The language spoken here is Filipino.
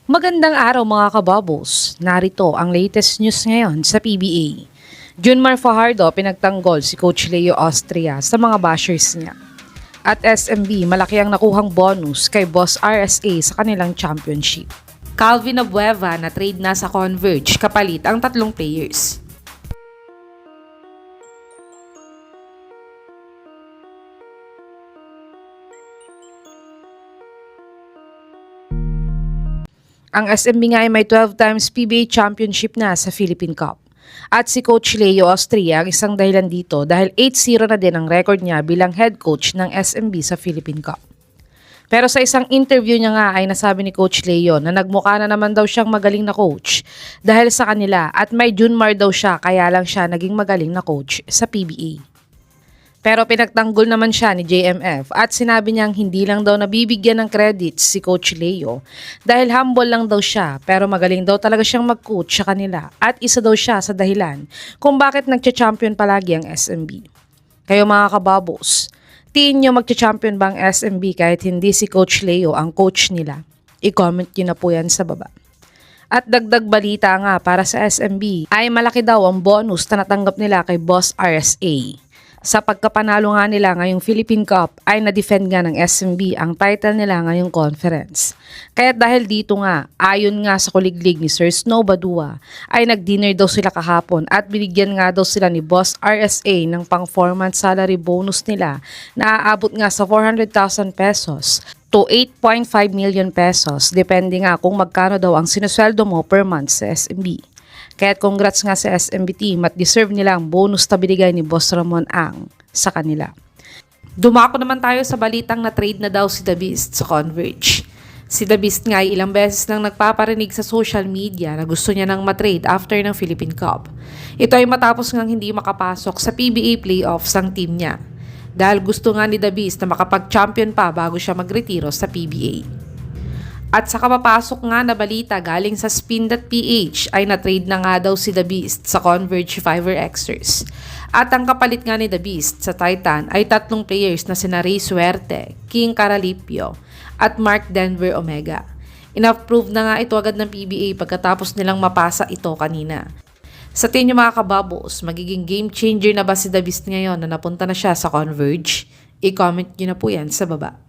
Magandang araw mga kabubbles. Narito ang latest news ngayon sa PBA. Junmar Fajardo pinagtanggol si Coach Leo Austria sa mga bashers niya. At SMB malaki ang nakuhang bonus kay Boss RSA sa kanilang championship. Calvin Abueva na trade na sa Converge kapalit ang tatlong players. Ang SMB nga ay may 12 times PBA championship na sa Philippine Cup. At si Coach Leo Austria ang isang dahilan dito dahil 8-0 na din ang record niya bilang head coach ng SMB sa Philippine Cup. Pero sa isang interview niya nga ay nasabi ni Coach Leo na nagmukha na naman daw siyang magaling na coach dahil sa kanila at may Junmar daw siya kaya lang siya naging magaling na coach sa PBA. Pero pinagtanggol naman siya ni JMF at sinabi niyang hindi lang daw nabibigyan ng credits si Coach Leo dahil humble lang daw siya pero magaling daw talaga siyang mag-coach sa kanila at isa daw siya sa dahilan kung bakit nagcha-champion palagi ang SMB. Kayo mga kababos, tiin nyo magcha-champion ba ang SMB kahit hindi si Coach Leo ang coach nila? I-comment nyo na po yan sa baba. At dagdag balita nga para sa SMB ay malaki daw ang bonus na natanggap nila kay Boss RSA. Sa pagkapanalo nga nila ngayong Philippine Cup ay na-defend nga ng SMB ang title nila ngayong conference. Kaya dahil dito nga, ayon nga sa kuliglig ni Sir Snow Badua, ay nag-dinner daw sila kahapon at binigyan nga daw sila ni Boss RSA ng pang-4-month salary bonus nila na aabot nga sa 400,000 pesos to 8.5 million pesos depende nga kung magkano daw ang sinusweldo mo per month sa SMB. Kaya't congrats nga sa SMB team at deserve nila ang bonus na binigay ni Boss Ramon Ang sa kanila. Dumako naman tayo sa balitang na trade na daw si The Beast sa Converge. Si The Beast nga ay ilang beses nang nagpaparinig sa social media na gusto niya nang matrade after ng Philippine Cup. Ito ay matapos ngang hindi makapasok sa PBA playoffs ang team niya. Dahil gusto nga ni The Beast na makapag-champion pa bago siya magretiro sa PBA. At sa kapapasok nga na balita galing sa Spin.ph ay na-trade na nga daw si The Beast sa Converge Fiverr Xers. At ang kapalit nga ni The Beast sa Titan ay tatlong players na sina Ray Suerte, King Caralipio at Mark Denver Omega. In-approve na nga ito agad ng PBA pagkatapos nilang mapasa ito kanina. Sa tingin niyo mga kababos, magiging game changer na ba si The Beast ngayon na napunta na siya sa Converge? I-comment niyo na po yan sa baba.